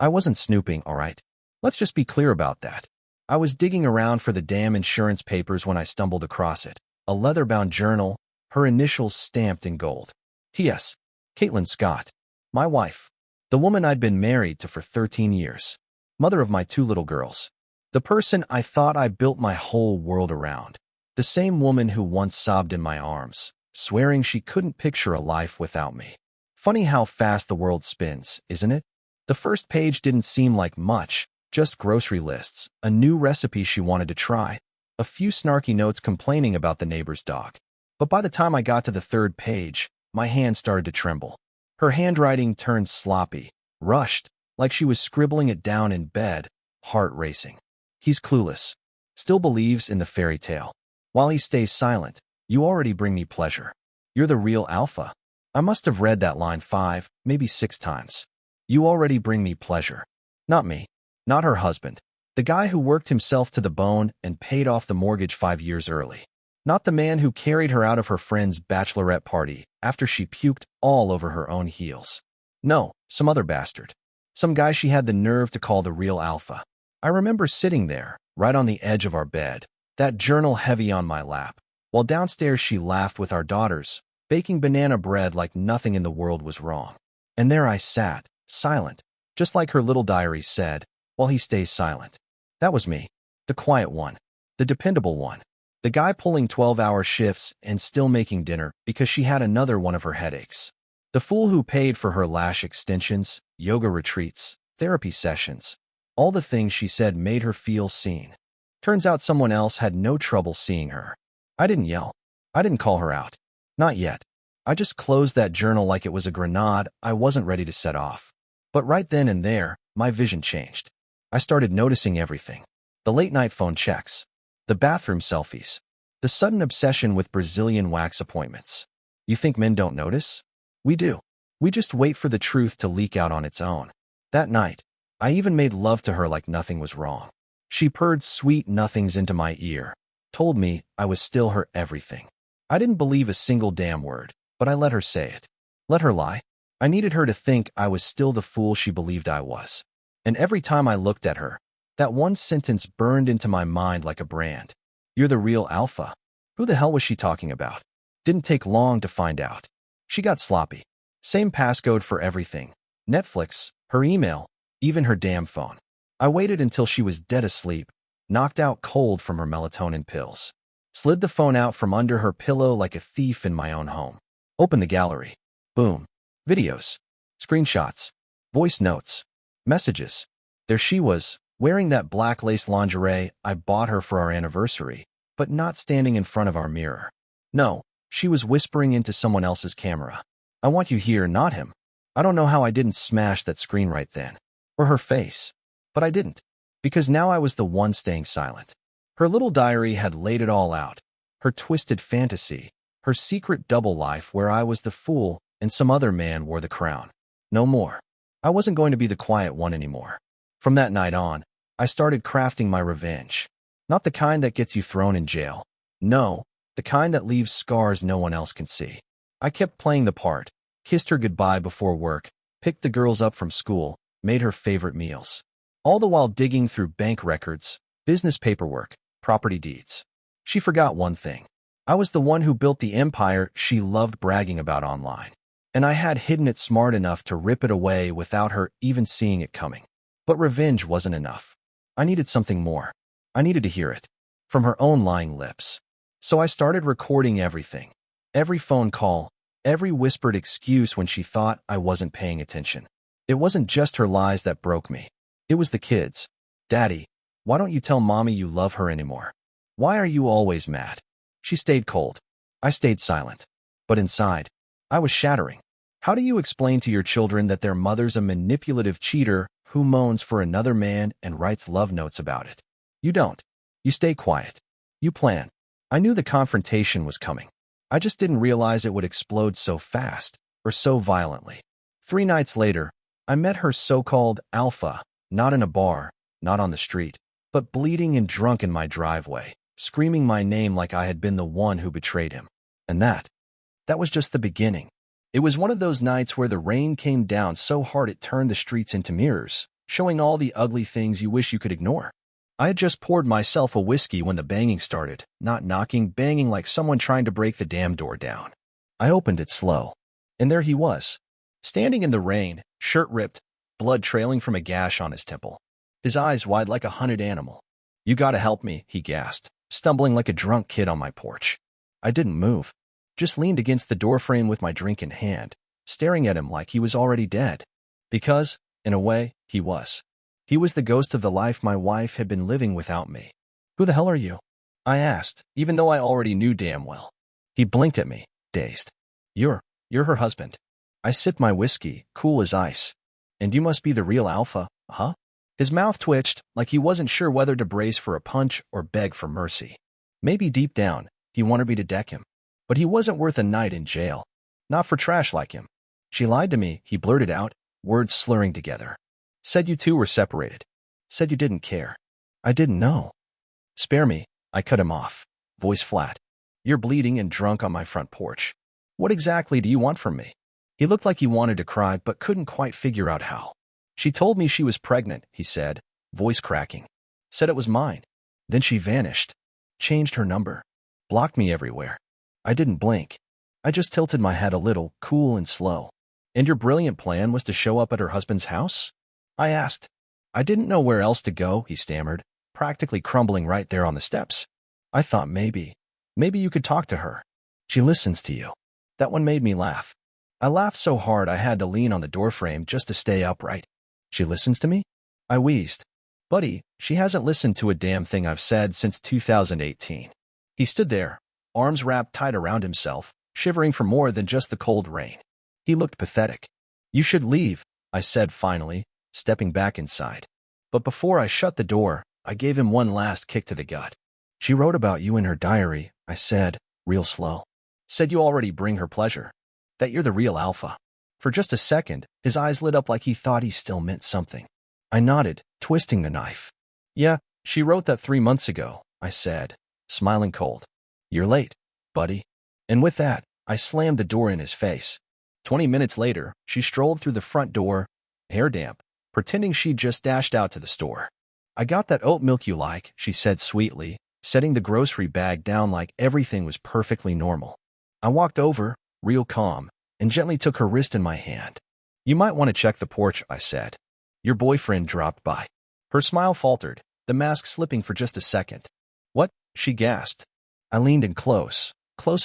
I wasn't snooping, all right? Let's just be clear about that. I was digging around for the damn insurance papers when I stumbled across it. A leather-bound journal, her initials stamped in gold. T.S. Caitlin Scott. My wife. The woman I'd been married to for 13 years. Mother of my 2 little girls. The person I thought I built my whole world around. The same woman who once sobbed in my arms, swearing she couldn't picture a life without me. Funny how fast the world spins, isn't it? The first page didn't seem like much, just grocery lists, a new recipe she wanted to try, a few snarky notes complaining about the neighbor's dog. But by the time I got to the 3rd page, my hand started to tremble. Her handwriting turned sloppy, rushed, like she was scribbling it down in bed, heart racing. He's clueless. Still believes in the fairy tale. While he stays silent, you already bring me pleasure. You're the real alpha. I must have read that line 5, maybe 6 times. You already bring me pleasure. Not me. Not her husband. The guy who worked himself to the bone and paid off the mortgage 5 years early. Not the man who carried her out of her friend's bachelorette party after she puked all over her own heels. No, some other bastard. Some guy she had the nerve to call the real alpha. I remember sitting there, right on the edge of our bed, that journal heavy on my lap, while downstairs she laughed with our daughters, baking banana bread like nothing in the world was wrong. And there I sat, silent, just like her little diary said, while he stays silent. That was me, the quiet one, the dependable one, the guy pulling 12-hour shifts and still making dinner because she had another one of her headaches. The fool who paid for her lash extensions, yoga retreats, therapy sessions, all the things she said made her feel seen. Turns out someone else had no trouble seeing her. I didn't yell. I didn't call her out. Not yet. I just closed that journal like it was a grenade I wasn't ready to set off. But right then and there, my vision changed. I started noticing everything. The late-night phone checks. The bathroom selfies. The sudden obsession with Brazilian wax appointments. You think men don't notice? We do. We just wait for the truth to leak out on its own. That night, I even made love to her like nothing was wrong. She purred sweet nothings into my ear, told me I was still her everything. I didn't believe a single damn word, but I let her say it. Let her lie. I needed her to think I was still the fool she believed I was. And every time I looked at her, that one sentence burned into my mind like a brand. You're the real alpha. Who the hell was she talking about? Didn't take long to find out. She got sloppy. Same passcode for everything. Netflix, her email, even her damn phone. I waited until she was dead asleep, knocked out cold from her melatonin pills. Slid the phone out from under her pillow like a thief in my own home. Opened the gallery. Boom. Videos. Screenshots. Voice notes. Messages. There she was, wearing that black lace lingerie I bought her for our anniversary, but not standing in front of our mirror. No, she was whispering into someone else's camera. I want you here, not him. I don't know how I didn't smash that screen right then. Or her face. But I didn't. Because now I was the one staying silent. Her little diary had laid it all out. Her twisted fantasy. Her secret double life where I was the fool and some other man wore the crown. No more. I wasn't going to be the quiet one anymore. From that night on, I started crafting my revenge. Not the kind that gets you thrown in jail. No, the kind that leaves scars no one else can see. I kept playing the part, kissed her goodbye before work, picked the girls up from school, made her favorite meals. All the while digging through bank records, business paperwork, property deeds. She forgot one thing. I was the one who built the empire she loved bragging about online. And I had hidden it smart enough to rip it away without her even seeing it coming. But revenge wasn't enough. I needed something more. I needed to hear it. From her own lying lips. So I started recording everything. Every phone call, every whispered excuse when she thought I wasn't paying attention. It wasn't just her lies that broke me. It was the kids. Daddy, why don't you tell mommy you love her anymore? Why are you always mad? She stayed cold. I stayed silent. But inside, I was shattering. How do you explain to your children that their mother's a manipulative cheater who moans for another man and writes love notes about it? You don't. You stay quiet. You plan. I knew the confrontation was coming. I just didn't realize it would explode so fast or so violently. 3 nights later, I met her so-called alpha, not in a bar, not on the street, but bleeding and drunk in my driveway, screaming my name like I had been the one who betrayed him. And that was just the beginning. It was one of those nights where the rain came down so hard it turned the streets into mirrors, showing all the ugly things you wish you could ignore. I had just poured myself a whiskey when the banging started, not knocking, banging like someone trying to break the damn door down. I opened it slow, and there he was, standing in the rain, shirt ripped, blood trailing from a gash on his temple, his eyes wide like a hunted animal. "You gotta help me," he gasped, stumbling like a drunk kid on my porch. I didn't move, just leaned against the doorframe with my drink in hand, staring at him like he was already dead. Because, in a way, he was. He was the ghost of the life my wife had been living without me. "Who the hell are you?" I asked, even though I already knew damn well. He blinked at me, dazed. You're her husband." I sipped my whiskey, cool as ice. "And you must be the real alpha, huh?" His mouth twitched, like he wasn't sure whether to brace for a punch or beg for mercy. Maybe deep down, he wanted me to deck him. But he wasn't worth a night in jail. Not for trash like him. "She lied to me," he blurted out, words slurring together. "Said you two were separated. Said you didn't care. I didn't know." "Spare me," I cut him off, voice flat. "You're bleeding and drunk on my front porch. What exactly do you want from me?" He looked like he wanted to cry but couldn't quite figure out how. "She told me she was pregnant," he said, voice cracking. "Said it was mine. Then she vanished. Changed her number. Blocked me everywhere." I didn't blink. I just tilted my head a little, cool and slow. "And your brilliant plan was to show up at her husband's house?" I asked. "I didn't know where else to go," he stammered, practically crumbling right there on the steps. "I thought maybe you could talk to her. She listens to you." That one made me laugh. I laughed so hard I had to lean on the doorframe just to stay upright. "She listens to me?" I wheezed. "Buddy, she hasn't listened to a damn thing I've said since 2018. He stood there, arms wrapped tight around himself, shivering from more than just the cold rain. He looked pathetic. "You should leave," I said finally, stepping back inside. But before I shut the door, I gave him one last kick to the gut. "She wrote about you in her diary," I said, real slow. "Said you already bring her pleasure. That you're the real alpha." For just a second, his eyes lit up like he thought he still meant something. I nodded, twisting the knife. "Yeah, she wrote that 3 months ago," I said, smiling cold. "You're late, buddy." And with that, I slammed the door in his face. 20 minutes later, she strolled through the front door, hair damp, pretending she'd just dashed out to the store. "I got that oat milk you like," she said sweetly, setting the grocery bag down like everything was perfectly normal. I walked over, real calm, and gently took her wrist in my hand. "You might want to check the porch," I said. "Your boyfriend dropped by." Her smile faltered, the mask slipping for just a second. "What?" she gasped. I leaned in close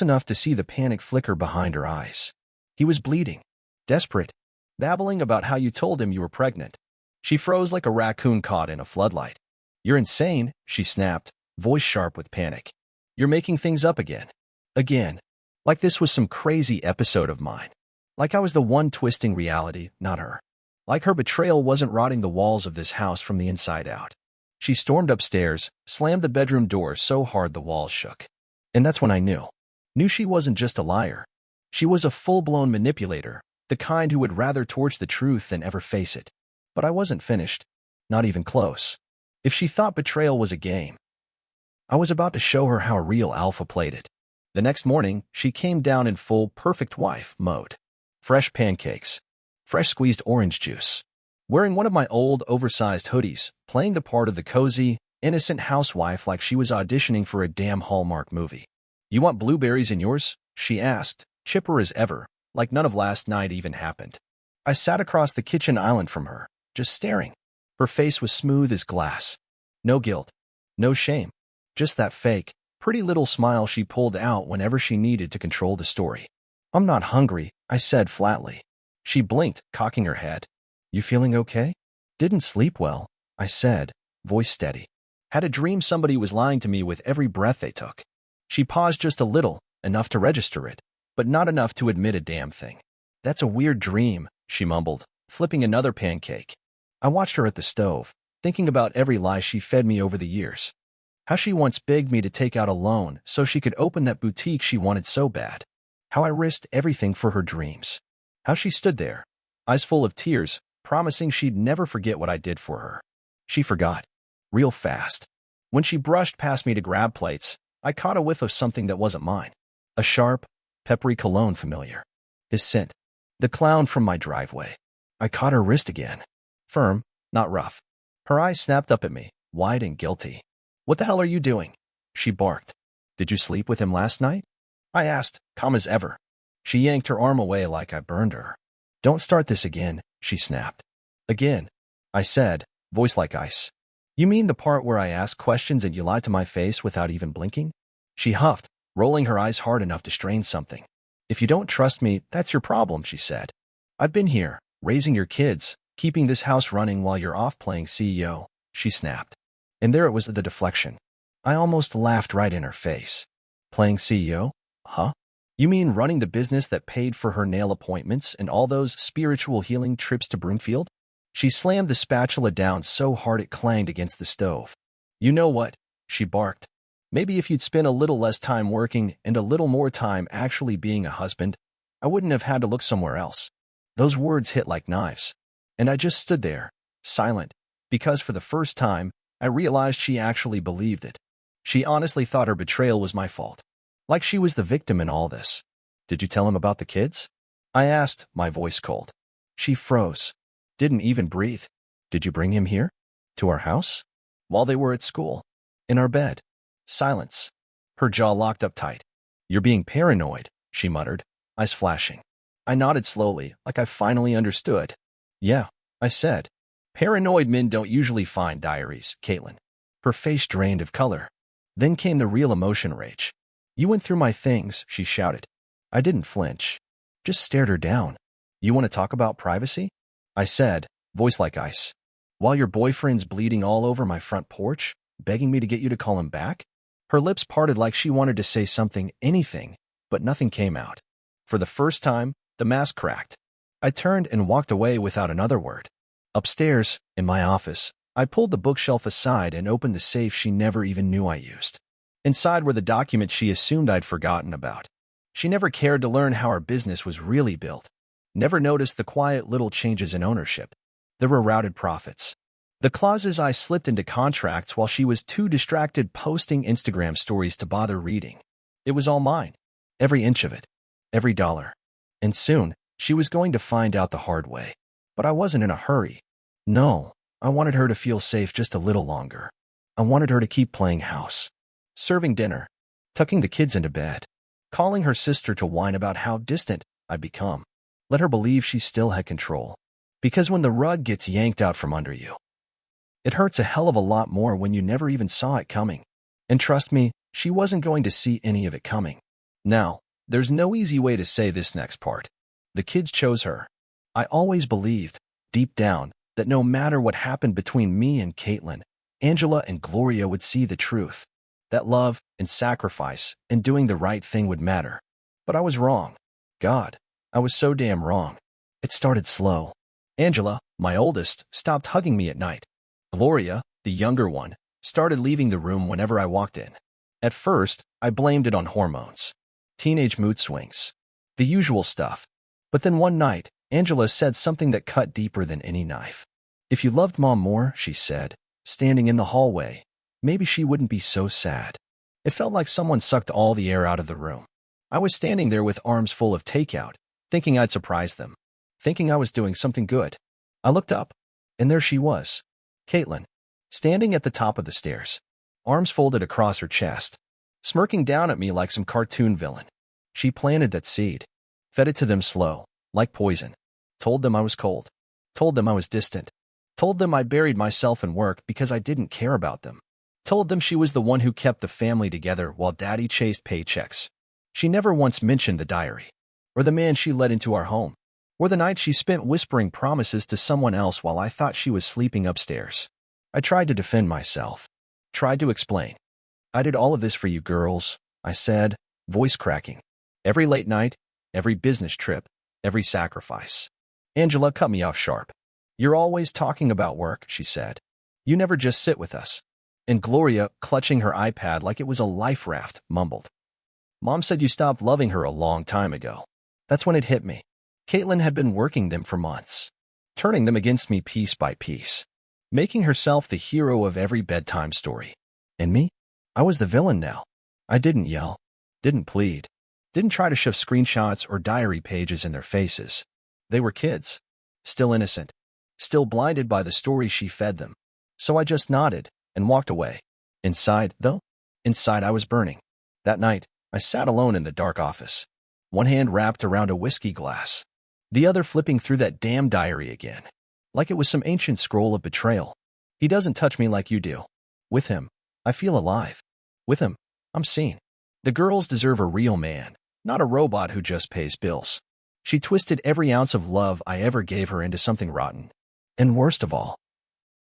enough to see the panic flicker behind her eyes. He was bleeding, desperate, babbling about how you told him you were pregnant. She froze like a raccoon caught in a floodlight. "You're insane," she snapped, voice sharp with panic. "You're making things up again. Again. Like this was some crazy episode of mine. Like I was the one twisting reality, not her. Like her betrayal wasn't rotting the walls of this house from the inside out." She stormed upstairs, slammed the bedroom door so hard the walls shook. And that's when I knew. Knew she wasn't just a liar. She was a full-blown manipulator, the kind who would rather torch the truth than ever face it. But I wasn't finished. Not even close. If she thought betrayal was a game, I was about to show her how a real alpha played it. The next morning, she came down in full perfect wife mode. Fresh pancakes. Fresh squeezed orange juice. Wearing one of my old, oversized hoodies, playing the part of the cozy, innocent housewife like she was auditioning for a damn Hallmark movie. "You want blueberries in yours?" she asked, chipper as ever, like none of last night even happened. I sat across the kitchen island from her, just staring. Her face was smooth as glass. No guilt. No shame. Just that fake, pretty little smile she pulled out whenever she needed to control the story. "I'm not hungry," I said flatly. She blinked, cocking her head. "You feeling okay?" "Didn't sleep well," I said, voice steady. "Had a dream somebody was lying to me with every breath they took." She paused just a little, enough to register it, but not enough to admit a damn thing. "That's a weird dream," she mumbled, flipping another pancake. I watched her at the stove, thinking about every lie she fed me over the years. How she once begged me to take out a loan so she could open that boutique she wanted so bad. How I risked everything for her dreams. How she stood there, eyes full of tears, promising she'd never forget what I did for her. She forgot. Real fast. When she brushed past me to grab plates, I caught a whiff of something that wasn't mine. A sharp, peppery cologne familiar. His scent. The clown from my driveway. I caught her wrist again. Firm, not rough. Her eyes snapped up at me, wide and guilty. What the hell are you doing? She barked. Did you sleep with him last night? I asked, calm as ever. She yanked her arm away like I burned her. Don't start this again, she snapped. Again, I said, voice like ice. You mean the part where I asked questions and you lied to my face without even blinking? She huffed, rolling her eyes hard enough to strain something. If you don't trust me, that's your problem, she said. I've been here, raising your kids, keeping this house running while you're off playing CEO, she snapped. And there it was, the deflection. I almost laughed right in her face. Playing CEO? Huh? You mean running the business that paid for her nail appointments and all those spiritual healing trips to Broomfield? She slammed the spatula down so hard it clanged against the stove. You know what? She barked. Maybe if you'd spent a little less time working and a little more time actually being a husband, I wouldn't have had to look somewhere else. Those words hit like knives. And I just stood there, silent, because for the first time, I realized she actually believed it. She honestly thought her betrayal was my fault. Like she was the victim in all this. Did you tell him about the kids? I asked, my voice cold. She froze. Didn't even breathe. Did you bring him here? To our house? While they were at school? In our bed? Silence. Her jaw locked up tight. You're being paranoid, she muttered, eyes flashing. I nodded slowly, like I finally understood. Yeah, I said. Paranoid men don't usually find diaries, Caitlin. Her face drained of color. Then came the real emotion rage. You went through my things, she shouted. I didn't flinch. Just stared her down. You want to talk about privacy? I said, voice like ice. While your boyfriend's bleeding all over my front porch, begging me to get you to call him back? Her lips parted like she wanted to say something, anything, but nothing came out. For the first time, the mask cracked. I turned and walked away without another word. Upstairs, in my office, I pulled the bookshelf aside and opened the safe she never even knew I used. Inside were the documents she assumed I'd forgotten about. She never cared to learn how our business was really built. Never noticed the quiet little changes in ownership. The rerouted profits. The clauses I slipped into contracts while she was too distracted posting Instagram stories to bother reading. It was all mine. Every inch of it. Every dollar. And soon, she was going to find out the hard way. But I wasn't in a hurry. No, I wanted her to feel safe just a little longer. I wanted her to keep playing house. Serving dinner. Tucking the kids into bed. Calling her sister to whine about how distant I'd become. Let her believe she still had control. Because when the rug gets yanked out from under you, it hurts a hell of a lot more when you never even saw it coming. And trust me, she wasn't going to see any of it coming. Now, there's no easy way to say this next part. The kids chose her. I always believed, deep down, that no matter what happened between me and Caitlin, Angela and Gloria would see the truth. That love and sacrifice and doing the right thing would matter. But I was wrong. God, I was so damn wrong. It started slow. Angela, my oldest, stopped hugging me at night. Gloria, the younger one, started leaving the room whenever I walked in. At first, I blamed it on hormones. Teenage mood swings. The usual stuff. But then one night, Angela said something that cut deeper than any knife. If you loved Mom more, she said, standing in the hallway, maybe she wouldn't be so sad. It felt like someone sucked all the air out of the room. I was standing there with arms full of takeout, thinking I'd surprise them, thinking I was doing something good. I looked up, and there she was, Caitlin, standing at the top of the stairs, arms folded across her chest, smirking down at me like some cartoon villain. She planted that seed, fed it to them slow, like poison, told them I was cold, told them I was distant, told them I buried myself in work because I didn't care about them, told them she was the one who kept the family together while Daddy chased paychecks. She never once mentioned the diary, or the man she led into our home, or the night she spent whispering promises to someone else while I thought she was sleeping upstairs. I tried to defend myself, tried to explain. I did all of this for you girls, I said, voice cracking. Every late night, every business trip, every sacrifice. Angela cut me off sharp. You're always talking about work, she said. You never just sit with us. And Gloria, clutching her iPad like it was a life raft, mumbled. Mom said you stopped loving her a long time ago. That's when it hit me. Caitlin had been working them for months, turning them against me piece by piece, making herself the hero of every bedtime story. And me? I was the villain now. I didn't yell, didn't plead, didn't try to shove screenshots or diary pages in their faces. They were kids, still innocent, still blinded by the stories she fed them. So I just nodded and walked away. Inside, though? Inside I was burning. That night, I sat alone in the dark office, one hand wrapped around a whiskey glass, the other flipping through that damn diary again, like it was some ancient scroll of betrayal. He doesn't touch me like you do. With him, I feel alive. With him, I'm seen. The girls deserve a real man, not a robot who just pays bills. She twisted every ounce of love I ever gave her into something rotten. And worst of all,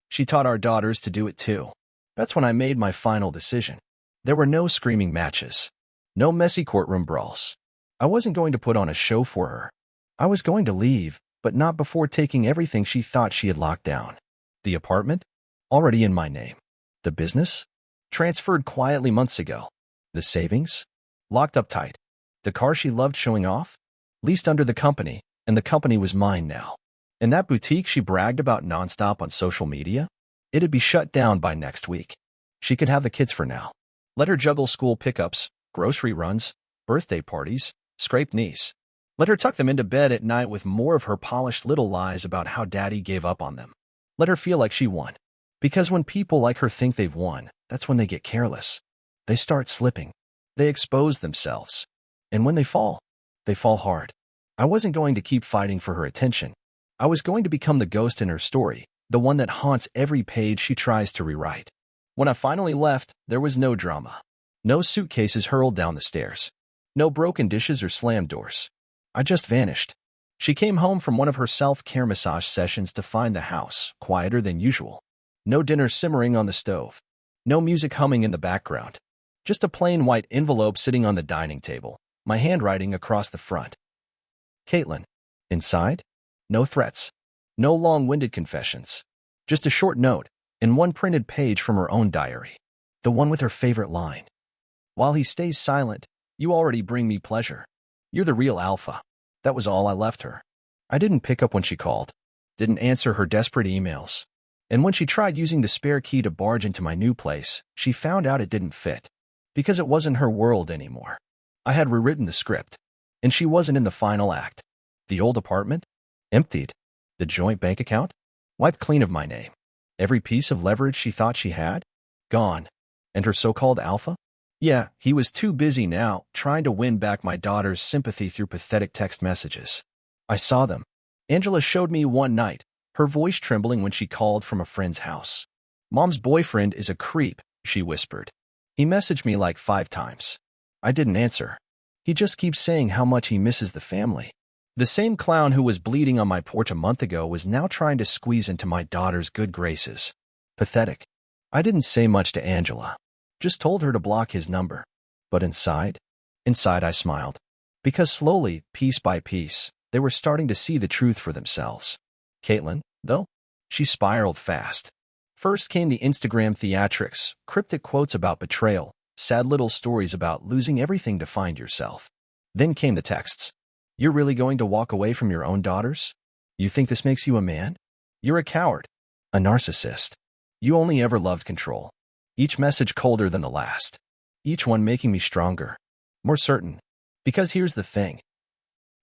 she taught our daughters to do it too. That's when I made my final decision. There were no screaming matches, no messy courtroom brawls. I wasn't going to put on a show for her. I was going to leave, but not before taking everything she thought she had locked down. The apartment? Already in my name. The business? Transferred quietly months ago. The savings? Locked up tight. The car she loved showing off? Leased under the company, and the company was mine now. And that boutique she bragged about nonstop on social media? It'd be shut down by next week. She could have the kids for now. Let her juggle school pickups, grocery runs, birthday parties, scraped knees. Let her tuck them into bed at night with more of her polished little lies about how daddy gave up on them. Let her feel like she won. Because when people like her think they've won, that's when they get careless. They start slipping. They expose themselves. And when they fall hard. I wasn't going to keep fighting for her attention. I was going to become the ghost in her story, the one that haunts every page she tries to rewrite. When I finally left, there was no drama. No suitcases hurled down the stairs. No broken dishes or slammed doors. I just vanished. She came home from one of her self-care massage sessions to find the house quieter than usual. No dinner simmering on the stove. No music humming in the background. Just a plain white envelope sitting on the dining table, my handwriting across the front. Caitlin. Inside? No threats. No long-winded confessions. Just a short note and one printed page from her own diary. The one with her favorite line. While he stays silent, you already bring me pleasure. You're the real alpha. That was all I left her. I didn't pick up when she called. Didn't answer her desperate emails. And when she tried using the spare key to barge into my new place, she found out it didn't fit. Because it wasn't her world anymore. I had rewritten the script. And she wasn't in the final act. The old apartment? Emptied. The joint bank account? Wiped clean of my name. Every piece of leverage she thought she had? Gone. And her so-called alpha? Yeah, he was too busy now, trying to win back my daughter's sympathy through pathetic text messages. I saw them. Angela showed me one night, her voice trembling when she called from a friend's house. Mom's boyfriend is a creep, she whispered. He messaged me like 5 times. I didn't answer. He just keeps saying how much he misses the family. The same clown who was bleeding on my porch a month ago was now trying to squeeze into my daughter's good graces. Pathetic. I didn't say much to Angela. Just told her to block his number. But inside I smiled. Because slowly, piece by piece, they were starting to see the truth for themselves. Caitlin, though, she spiraled fast. First came the Instagram theatrics, cryptic quotes about betrayal, sad little stories about losing everything to find yourself. Then came the texts. You're really going to walk away from your own daughters? You think this makes you a man? You're a coward. A narcissist. You only ever loved control. Each message colder than the last. Each one making me stronger. More certain. Because here's the thing.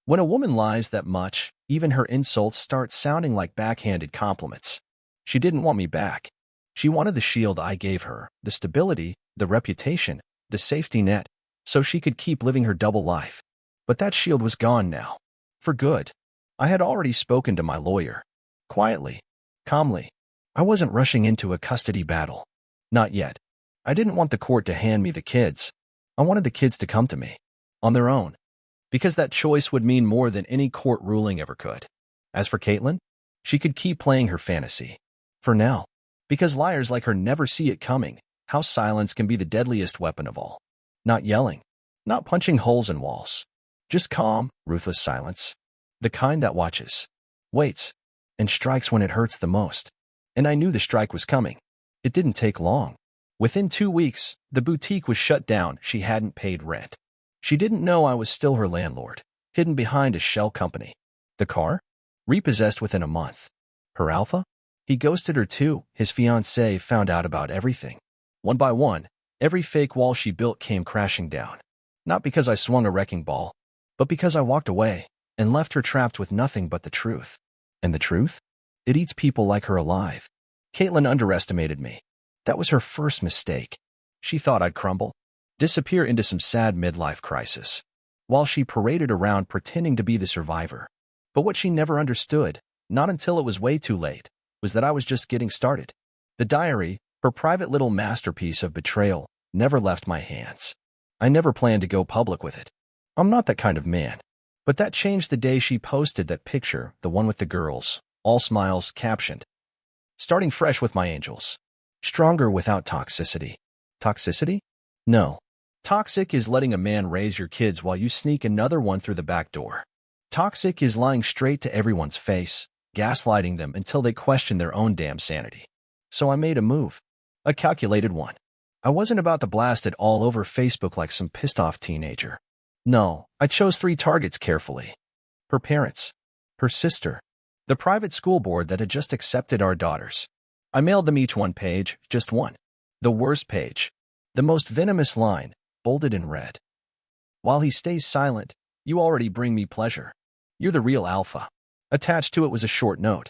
When a woman lies that much, even her insults start sounding like backhanded compliments. She didn't want me back. She wanted the shield I gave her, the stability, the reputation, the safety net, so she could keep living her double life. But that shield was gone now. For good. I had already spoken to my lawyer. Quietly. Calmly. I wasn't rushing into a custody battle. Not yet. I didn't want the court to hand me the kids. I wanted the kids to come to me. On their own. Because that choice would mean more than any court ruling ever could. As for Caitlin, she could keep playing her fantasy. For now. Because liars like her never see it coming, how silence can be the deadliest weapon of all. Not yelling. Not punching holes in walls. Just calm, ruthless silence. The kind that watches. Waits. And strikes when it hurts the most. And I knew the strike was coming. It didn't take long. Within 2 weeks, the boutique was shut down. She hadn't paid rent. She didn't know I was still her landlord, hidden behind a shell company. The car? Repossessed within a month. Her alpha? He ghosted her too. His fiancée found out about everything. One by one, every fake wall she built came crashing down. Not because I swung a wrecking ball, but because I walked away and left her trapped with nothing but the truth. And the truth? It eats people like her alive. Caitlin underestimated me. That was her first mistake. She thought I'd crumble, disappear into some sad midlife crisis, while she paraded around pretending to be the survivor. But what she never understood, not until it was way too late, was that I was just getting started. The diary, her private little masterpiece of betrayal, never left my hands. I never planned to go public with it. I'm not that kind of man. But that changed the day she posted that picture, the one with the girls, all smiles, captioned, "Starting fresh with my angels. Stronger without toxicity." Toxicity? No. Toxic is letting a man raise your kids while you sneak another one through the back door. Toxic is lying straight to everyone's face, gaslighting them until they question their own damn sanity. So I made a move. A calculated one. I wasn't about to blast it all over Facebook like some pissed-off teenager. No, I chose 3 targets carefully. Her parents, her sister, the private school board that had just accepted our daughters. I mailed them each one page, just one. The worst page. The most venomous line, bolded in red. "While he stays silent, you already bring me pleasure. You're the real alpha." Attached to it was a short note.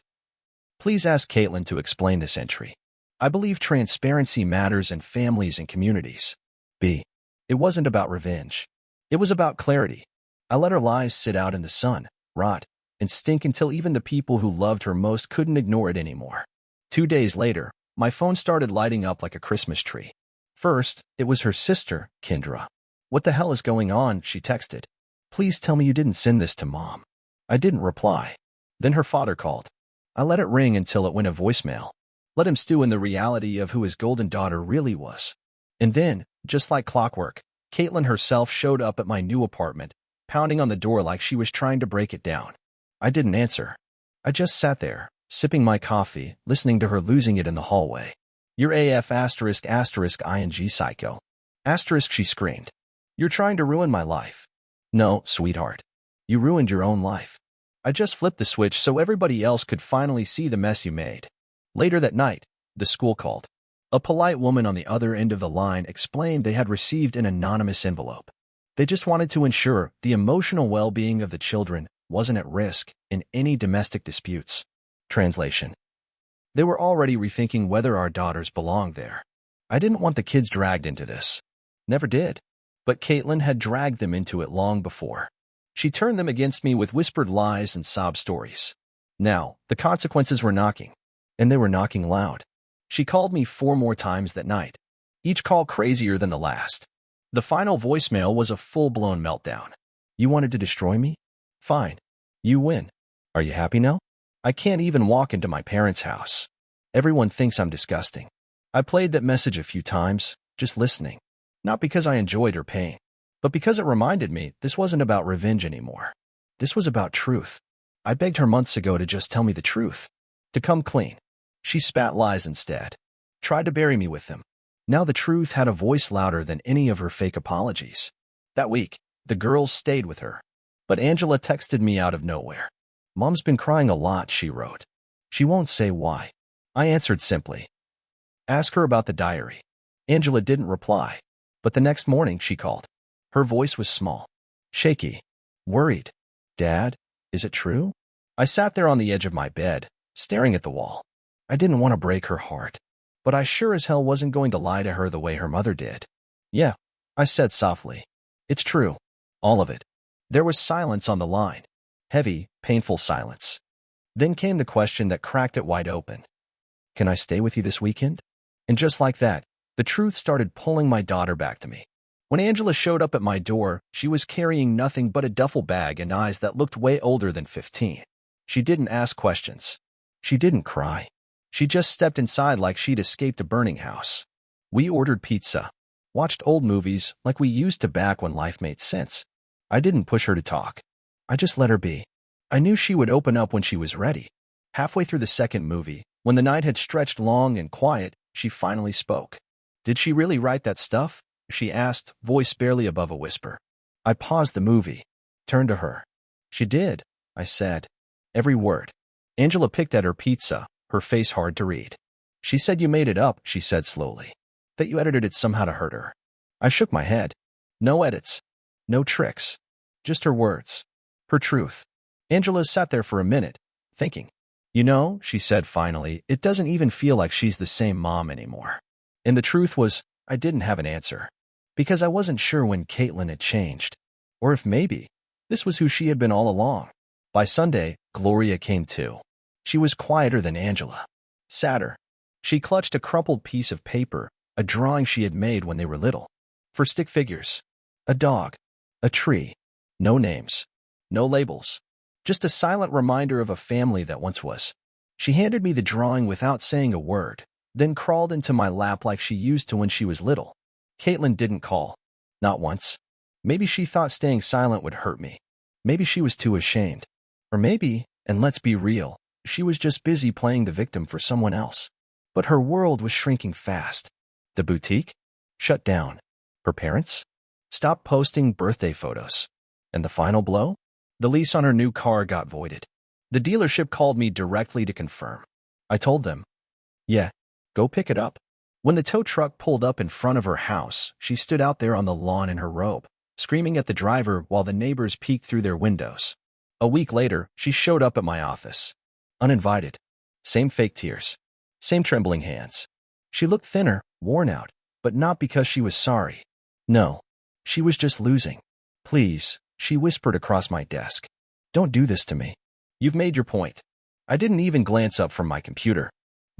"Please ask Caitlin to explain this entry. I believe transparency matters in families and communities." B. It wasn't about revenge. It was about clarity. I let her lies sit out in the sun, rot, and stink until even the people who loved her most couldn't ignore it anymore. 2 days later, my phone started lighting up like a Christmas tree. First, it was her sister, Kendra. "What the hell is going on?" she texted. "Please tell me you didn't send this to Mom." I didn't reply. Then her father called. I let it ring until it went a voicemail. Let him stew in the reality of who his golden daughter really was. And then, just like clockwork, Caitlin herself showed up at my new apartment, pounding on the door like she was trying to break it down. I didn't answer. I just sat there, sipping my coffee, listening to her losing it in the hallway. "You're AF asterisk asterisk ing psycho. Asterisk," she screamed. "You're trying to ruin my life." "No, sweetheart. You ruined your own life. I just flipped the switch so everybody else could finally see the mess you made." Later that night, the school called. A polite woman on the other end of the line explained they had received an anonymous envelope. They just wanted to ensure the emotional well-being of the children wasn't at risk in any domestic disputes. Translation. They were already rethinking whether our daughters belonged there. I didn't want the kids dragged into this. Never did. But Caitlin had dragged them into it long before. She turned them against me with whispered lies and sob stories. Now, the consequences were knocking. And they were knocking loud. She called me 4 more times that night, each call crazier than the last. The final voicemail was a full-blown meltdown. "You wanted to destroy me? Fine. You win. Are you happy now? I can't even walk into my parents' house. Everyone thinks I'm disgusting." I played that message a few times, just listening. Not because I enjoyed her pain, but because it reminded me this wasn't about revenge anymore. This was about truth. I begged her months ago to just tell me the truth. To come clean. She spat lies instead. Tried to bury me with them. Now the truth had a voice louder than any of her fake apologies. That week, the girls stayed with her. But Angela texted me out of nowhere. "Mom's been crying a lot," she wrote. "She won't say why." I answered simply. "Ask her about the diary." Angela didn't reply. But the next morning she called. Her voice was small, shaky, worried. "Dad, is it true?" I sat there on the edge of my bed, staring at the wall. I didn't want to break her heart, but I sure as hell wasn't going to lie to her the way her mother did. "Yeah," I said softly. "It's true. All of it." There was silence on the line. Heavy, painful silence. Then came the question that cracked it wide open. "Can I stay with you this weekend?" And just like that, the truth started pulling my daughter back to me. When Angela showed up at my door, she was carrying nothing but a duffel bag and eyes that looked way older than 15. She didn't ask questions. She didn't cry. She just stepped inside like she'd escaped a burning house. We ordered pizza, watched old movies like we used to back when life made sense. I didn't push her to talk. I just let her be. I knew she would open up when she was ready. Halfway through the second movie, when the night had stretched long and quiet, she finally spoke. "Did she really write that stuff?" she asked, voice barely above a whisper. I paused the movie, turned to her. "She did," I said. Every word. Angela picked at her pizza, her face hard to read. "She said you made it up," she said slowly. "That you edited it somehow to hurt her." I shook my head. No edits. No tricks. Just her words. Her truth. Angela sat there for a minute, thinking. You know, she said finally, it doesn't even feel like she's the same mom anymore. And the truth was, I didn't have an answer. Because I wasn't sure when Caitlin had changed. Or if maybe this was who she had been all along. By Sunday, Gloria came to. She was quieter than Angela. Sadder. She clutched a crumpled piece of paper, a drawing she had made when they were little. For stick figures. A dog. A tree. No names. No labels. Just a silent reminder of a family that once was. She handed me the drawing without saying a word, then crawled into my lap like she used to when she was little. Caitlin didn't call. Not once. Maybe she thought staying silent would hurt me. Maybe she was too ashamed. Or maybe, and let's be real, she was just busy playing the victim for someone else. But her world was shrinking fast. The boutique? Shut down. Her parents? Stopped posting birthday photos. And the final blow? The lease on her new car got voided. The dealership called me directly to confirm. I told them, yeah, go pick it up. When the tow truck pulled up in front of her house, she stood out there on the lawn in her robe, screaming at the driver while the neighbors peeked through their windows. A week later, she showed up at my office. Uninvited. Same fake tears. Same trembling hands. She looked thinner, worn out, but not because she was sorry. No, she was just losing. Please, she whispered across my desk. Don't do this to me. You've made your point. I didn't even glance up from my computer.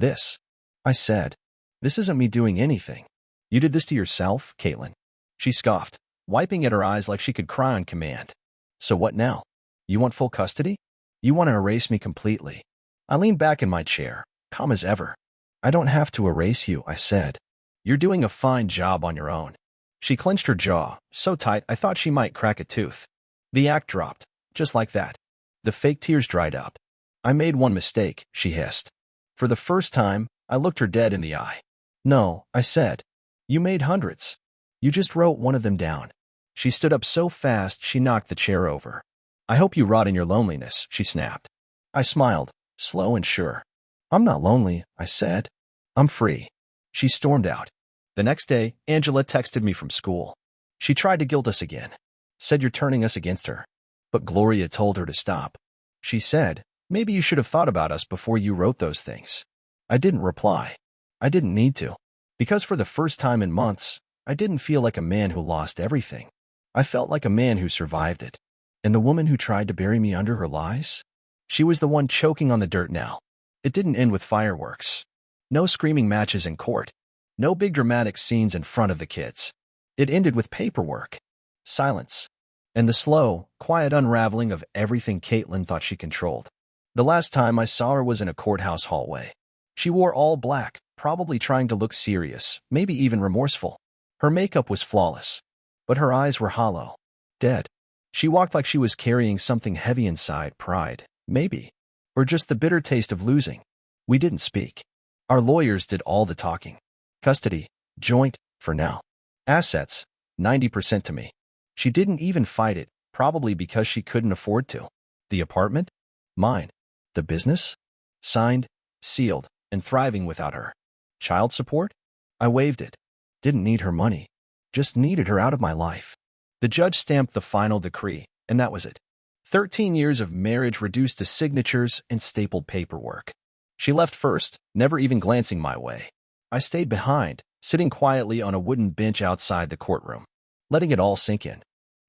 I said. This isn't me doing anything. You did this to yourself, Caitlin. She scoffed, wiping at her eyes like she could cry on command. So what now? You want full custody? You want to erase me completely? I leaned back in my chair, calm as ever. I don't have to erase you, I said. You're doing a fine job on your own. She clenched her jaw, so tight I thought she might crack a tooth. The act dropped, just like that. The fake tears dried up. I made one mistake, she hissed. For the first time, I looked her dead in the eye. No, I said. You made hundreds. You just wrote one of them down. She stood up so fast she knocked the chair over. I hope you rot in your loneliness, she snapped. I smiled, slow and sure. I'm not lonely, I said. I'm free. She stormed out. The next day, Angela texted me from school. She tried to guilt us again. Said you're turning us against her. But Gloria told her to stop. She said, maybe you should have thought about us before you wrote those things. I didn't reply. I didn't need to. Because for the first time in months, I didn't feel like a man who lost everything. I felt like a man who survived it. And the woman who tried to bury me under her lies? She was the one choking on the dirt now. It didn't end with fireworks. No screaming matches in court. No big dramatic scenes in front of the kids. It ended with paperwork. Silence. And the slow, quiet unraveling of everything Caitlin thought she controlled. The last time I saw her was in a courthouse hallway. She wore all black, probably trying to look serious, maybe even remorseful. Her makeup was flawless. But her eyes were hollow. Dead. She walked like she was carrying something heavy inside, pride, maybe. Or just the bitter taste of losing. We didn't speak. Our lawyers did all the talking. Custody, joint, for now. Assets, 90% to me. She didn't even fight it, probably because she couldn't afford to. The apartment? Mine. The business? Signed, sealed, and thriving without her. Child support? I waived it. Didn't need her money. Just needed her out of my life. The judge stamped the final decree, and that was it. 13 years of marriage reduced to signatures and stapled paperwork. She left first, never even glancing my way. I stayed behind, sitting quietly on a wooden bench outside the courtroom, letting it all sink in.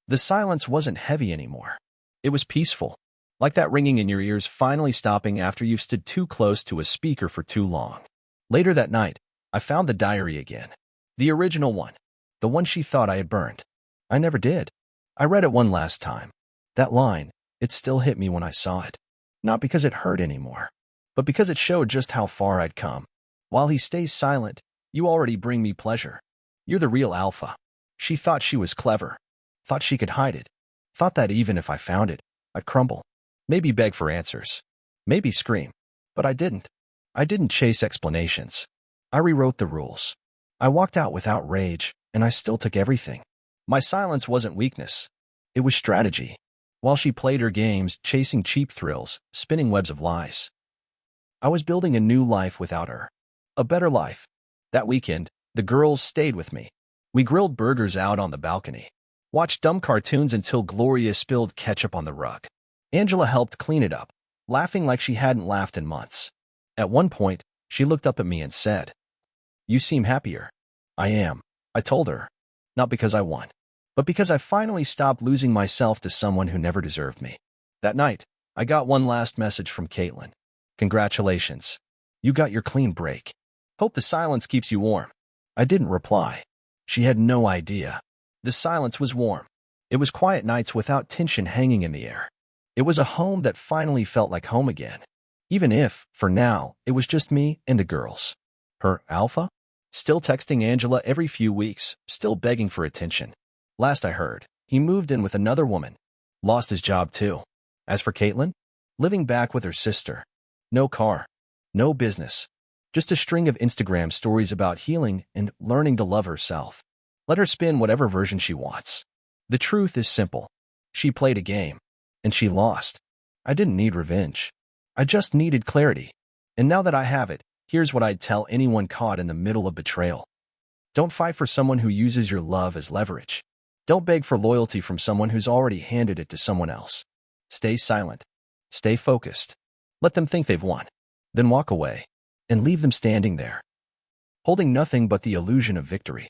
The silence wasn't heavy anymore. It was peaceful, like that ringing in your ears finally stopping after you've stood too close to a speaker for too long. Later that night, I found the diary again. The original one. The one she thought I had burned. I never did. I read it one last time. That line, it still hit me when I saw it. Not because it hurt anymore, but because it showed just how far I'd come. While he stays silent, you already bring me pleasure. You're the real alpha. She thought she was clever. Thought she could hide it. Thought that even if I found it, I'd crumble. Maybe beg for answers. Maybe scream. But I didn't. I didn't chase explanations. I rewrote the rules. I walked out without rage, and I still took everything. My silence wasn't weakness. It was strategy. While she played her games, chasing cheap thrills, spinning webs of lies. I was building a new life without her. A better life. That weekend, the girls stayed with me. We grilled burgers out on the balcony. Watched dumb cartoons until Gloria spilled ketchup on the rug. Angela helped clean it up, laughing like she hadn't laughed in months. At one point, she looked up at me and said, "You seem happier." "I am," I told her. "Not because I won, but because I finally stopped losing myself to someone who never deserved me." That night, I got one last message from Caitlin. "Congratulations. You got your clean break. Hope the silence keeps you warm." I didn't reply. She had no idea. The silence was warm. It was quiet nights without tension hanging in the air. It was a home that finally felt like home again. Even if, for now, it was just me and the girls. Her alpha? Still texting Angela every few weeks, still begging for attention. Last I heard, he moved in with another woman. Lost his job too. As for Caitlin, living back with her sister. No car. No business. Just a string of Instagram stories about healing and learning to love herself. Let her spin whatever version she wants. The truth is simple. She played a game, and she lost. I didn't need revenge. I just needed clarity. And now that I have it, here's what I'd tell anyone caught in the middle of betrayal. Don't fight for someone who uses your love as leverage. Don't beg for loyalty from someone who's already handed it to someone else. Stay silent. Stay focused. Let them think they've won. Then walk away and leave them standing there, holding nothing but the illusion of victory.